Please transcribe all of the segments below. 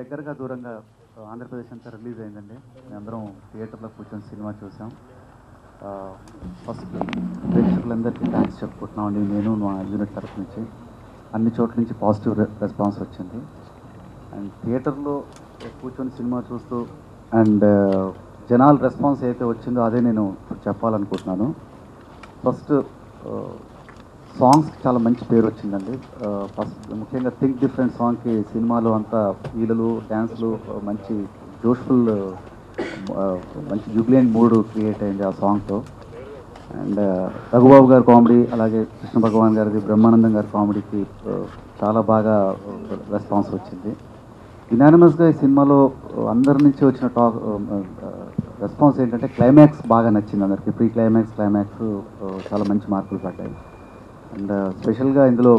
దగ్గరగా దూరంగా ఆంధ్రప్రదేశ్ అంతా రిలీజ్ అయిందండి. మేమందరం థియేటర్లో కూర్చొని సినిమా చూసాం. ఫస్ట్ ప్రేక్షకులందరికీ థ్యాంక్స్ చెప్పుకుంటున్నామండి. నేను మా యూనిట్ తరఫు నుంచి అన్ని చోట్ల నుంచి పాజిటివ్ రెస్పాన్స్ వచ్చింది. అండ్ థియేటర్లో కూర్చొని సినిమా చూస్తూ అండ్ జనాల రెస్పాన్స్ అయితే వచ్చిందో అదే నేను చెప్పాలనుకుంటున్నాను. ఫస్ట్ సాంగ్స్కి చాలా మంచి పేరు వచ్చిందండి. ఫస్ట్ ముఖ్యంగా థింక్ డిఫరెంట్ సాంగ్కి సినిమాలో అంతా ఈలలు డ్యాన్స్లు మంచి జోష్ఫుల్ మంచి జూబ్లియంట్ మూడ్ క్రియేట్ అయింది ఆ సాంగ్తో. అండ్ రఘుబాబు గారి కామెడీ, అలాగే కృష్ణ భగవాన్ గారిది, బ్రహ్మానందం గారి కామెడీకి చాలా బాగా రెస్పాన్స్ వచ్చింది. యునానిమస్గా ఈ సినిమాలో అందరి నుంచి వచ్చిన రెస్పాన్స్ ఏంటంటే క్లైమాక్స్ బాగా నచ్చింది అందరికి. ప్రీ క్లైమాక్స్ చాలా మంచి మార్కులు పడ్డాయి. అండ్ స్పెషల్గా ఇందులో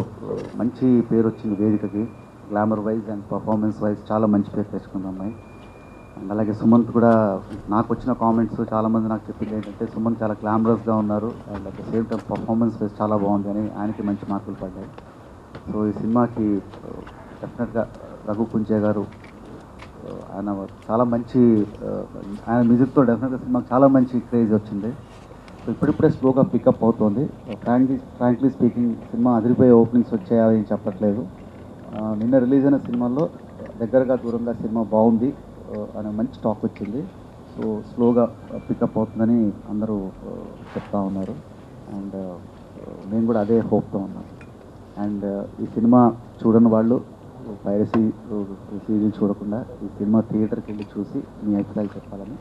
మంచి పేరు వచ్చింది వేదికకి. Glamour wise and performance wise చాలా మంచి పేరు తెచ్చుకుంది అమ్మాయి. అండ్ అలాగే సుమంత్ కూడా నాకు వచ్చిన కామెంట్స్ చాలామంది నాకు చెప్పింది ఏంటంటే సుమంత్ చాలా గ్లామరస్గా ఉన్నారు and at the same time performance wise చాలా బాగుంది అని ఆయనకి మంచి మార్కులు పడ్డాయి. సో ఈ సినిమాకి డెఫినెట్గా రఘు కుంచే గారు ఆయన చాలా మంచి ఆయన మ్యూజిక్తో డెఫినెట్గా సినిమాకి చాలా మంచి క్రేజ్ వచ్చింది. సో ఇప్పుడిప్పుడే స్లోగా పికప్ అవుతుంది. ఫ్రాంక్లీ స్పీకింగ్ సినిమా అదిరిపోయే ఓపెనింగ్స్ వచ్చాయని చెప్పట్లేదు. నిన్న రిలీజ్ అయిన సినిమాల్లో దగ్గరగా దూరంగా సినిమా బాగుంది అనే మంచి టాక్ వచ్చింది. సో స్లోగా పికప్ అవుతుందని అందరూ చెప్తా ఉన్నారు. అండ్ నేను కూడా అదే హోప్తో ఉన్నాను. అండ్ ఈ సినిమా చూడని వాళ్ళు పైరసీ సీరియల్ చూడకుండా ఈ సినిమా థియేటర్కి వెళ్ళి చూసి మీ అభిప్రాయాలు చెప్పాలని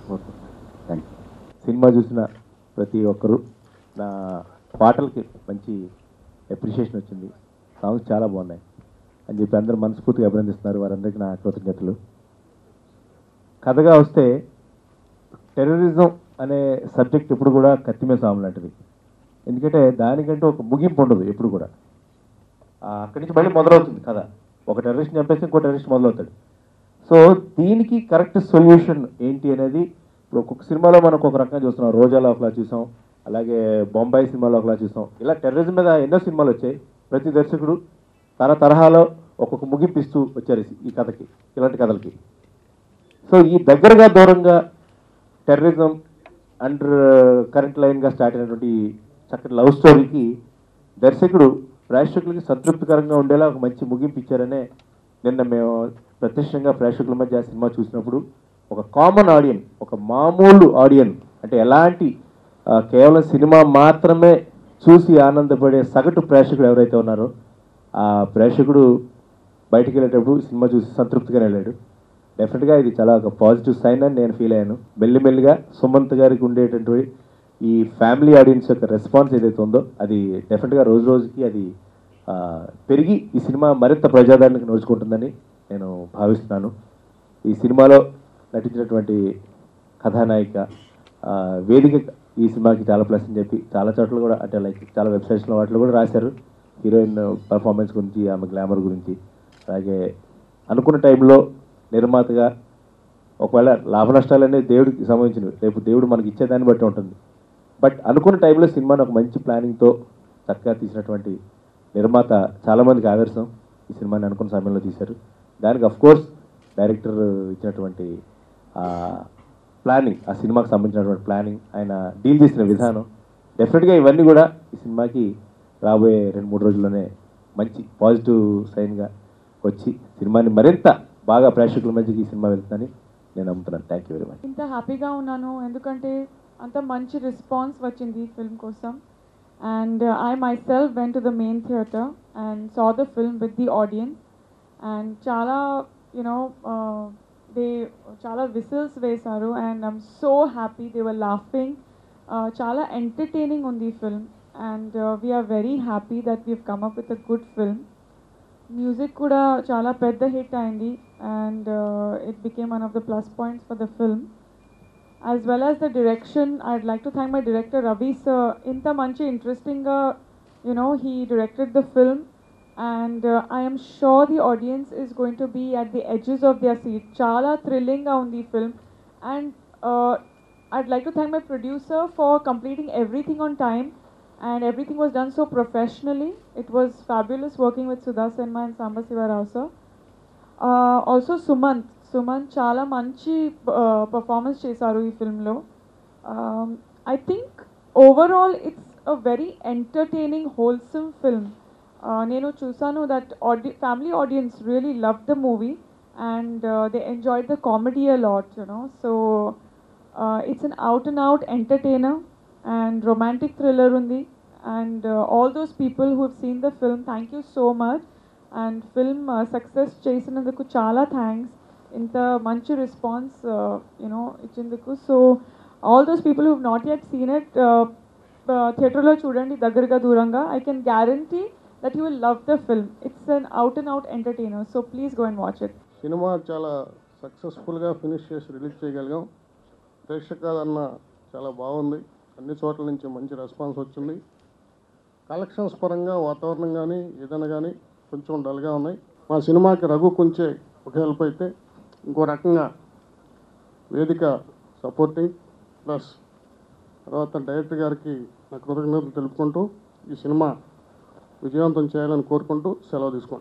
కోరుకుంటున్నాను. Thank you. సినిమా చూసిన ప్రతి ఒక్కరూ నా పాటలకి మంచి అప్రిషియేషన్ వచ్చింది, సాంగ్స్ చాలా బాగున్నాయి అని చెప్పి అందరూ మనస్ఫూర్తిగా అభినందిస్తున్నారు. వారందరికీ నా కృతజ్ఞతలు. కథగా వస్తే టెర్రరిజం అనే సబ్జెక్ట్ ఎప్పుడు కూడా కత్తిమే సాము లాంటిది. ఎందుకంటే దానికంటే ఒక ముగింపు ఉండదు ఎప్పుడు కూడా. అక్కడి నుంచి మళ్ళీ మొదలవుతుంది కథ. ఒక టెర్రరిస్ట్ చంపేసి ఇంకో టెర్రరిస్ట్ మొదలవుతాడు. సో దీనికి కరెక్ట్ సొల్యూషన్ ఏంటి అనేది ఇప్పుడు ఒక్కొక్క సినిమాలో మనం ఒక రకంగా చూస్తున్నాం. రోజాలో ఒకలా చూసాం, అలాగే బొంబాయి సినిమాలో ఒకలా చూసాం. ఇలా టెర్రరిజం మీద ఎన్నో సినిమాలు వచ్చాయి. ప్రతి దర్శకుడు తన తరహాలో ఒక్కొక్క ముగింపిస్తూ వచ్చారు ఈ కథకి, ఇలాంటి కథలకి. సో ఈ దగ్గరగా దూరంగా టెర్రరిజం అండర్ కరెంట్ లైన్గా స్టార్ట్ అయినటువంటి చక్కటి లవ్ స్టోరీకి దర్శకుడు ప్రేక్షకులకి సంతృప్తికరంగా ఉండేలా ఒక మంచి ముగింపు ఇచ్చారనే నిన్న మేము ప్రత్యక్షంగా ప్రేక్షకుల మధ్య సినిమా చూసినప్పుడు ఒక కామన్ ఆడియన్, ఒక మామూలు ఆడియన్, అంటే ఎలాంటి కేవలం సినిమా మాత్రమే చూసి ఆనందపడే సగటు ప్రేక్షకుడు ఎవరైతే ఉన్నారో ఆ ప్రేక్షకుడు బయటికి వెళ్ళేటప్పుడు సినిమా చూసి సంతృప్తిగా వెళ్ళాడు. డెఫినెట్గా ఇది చాలా ఒక పాజిటివ్ సైన్ అని నేను ఫీల్ అయ్యాను. మెల్లిమెల్లిగా సుమంత్ గారికి ఉండేటటువంటి ఈ ఫ్యామిలీ ఆడియన్స్ యొక్క రెస్పాన్స్ ఏదైతే ఉందో అది డెఫినెట్గా రోజు రోజుకి అది పెరిగి ఈ సినిమా మరింత ప్రజాదరణకు నడుచుకుంటుందని నేను భావిస్తున్నాను. ఈ సినిమాలో నటించినటువంటి కథానాయిక వేదిక ఈ సినిమాకి చాలా ప్లస్ అని చెప్పి చాలా చోట్ల కూడా, అంటే లైక్ చాలా వెబ్సైట్స్లో వాటిలో కూడా రాశారు హీరోయిన్ పర్ఫార్మెన్స్ గురించి, ఆమె గ్లామర్ గురించి. అలాగే అనుకున్న టైంలో నిర్మాతగా ఒకవేళ లాభ నష్టాలు అనేది దేవుడికి సంబంధించినవి, రేపు దేవుడు మనకి ఇచ్చేదాన్ని బట్టి ఉంటుంది. బట్ అనుకున్న టైంలో సినిమాని ఒక మంచి ప్లానింగ్తో చక్కగా తీసినటువంటి నిర్మాత చాలామందికి ఆదర్శం. ఈ సినిమాని అనుకున్న సమయంలో తీశారు. దానికి అఫ్కోర్స్ డైరెక్టర్ ఇచ్చినటువంటి ప్లానింగ్, ఆ సినిమాకి సంబంధించినటువంటి ప్లానింగ్, ఆయన డీల్ చేసిన విధానం, డెఫినెట్గా ఇవన్నీ కూడా ఈ సినిమాకి రాబోయే 2-3 రోజుల్లోనే మంచి పాజిటివ్ సైన్గా వచ్చి సినిమాని మరింత బాగా ప్రేక్షకుల మధ్యకి ఈ సినిమా వెళ్తుందని నేను నమ్ముతున్నాను. Thank you very much. ఇంత హ్యాపీగా ఉన్నాను ఎందుకంటే అంత మంచి రెస్పాన్స్ వచ్చింది ఈ ఫిల్మ్ కోసం. And I myself went to the main theatre and saw the film with the audience. And చాలా దే చాలా విసిల్స్ వేశారు and I'm so happy, they were laughing. చాలా ఎంటర్టైనింగ్ ఉంది ఈ film and we're very happy that we've come up with a good film. Music కూడా చాలా పెద్ద హిట్ అయింది and it became one of the plus points for the film. As well as the direction, I'd like to thank my director Ravi sir. Inta manchi interesting ga, he directed the film and I am sure the audience is going to be at the edges of their seat. Chala thrilling ga undi film and I'd like to thank my producer for completing everything on time and everything was done so professionally. It was fabulous working with Sudha Senma and Samba Siva Rao sir. Also Sumanth చాలా మంచి performance చేశారు ఈ ఫిల్మ్లో. I think overall it's a very entertaining wholesome film. నేను చూసాను that family audience really love the movie and they enjoyed the comedy a lot, so it's an out and out entertainer and romantic thriller ఉంది. And all those people who have seen the film, thank you so much. And film success చేసినందుకు చాలా thanks. ఇంత మంచి response ఇచ్చేందుకు. So all those people who have not yet seen it, థియేటర్లో చూడండి దగ్గరగా దూరంగా. I can guarantee that you will love the film. It's an out and out entertainer, so please go and watch it. సినిమా చాలా సక్సెస్ఫుల్గా finish చేసి release చేయగలిగాం. ప్రేక్షకాదరణ చాలా బాగుంది. అన్ని చోట్ల నుంచి మంచి రెస్పాన్స్ వచ్చింది. కలెక్షన్స్ పరంగా వాతావరణం కానీ ఏదైనా కానీ కొంచెం డల్గా ఉన్నాయి. మా సినిమాకి రఘు కొంచెం ఒక హెల్ప్ అయితే, ఇంకో రకంగా వేదిక సపోర్టింగ్ ప్లస్ తర్వాత డైరెక్టర్ గారికి నా కృతజ్ఞతలు తెలుపుకుంటూ ఈ సినిమా విజయవంతం చేయాలని కోరుకుంటూ సెలవు తీసుకుంటాం.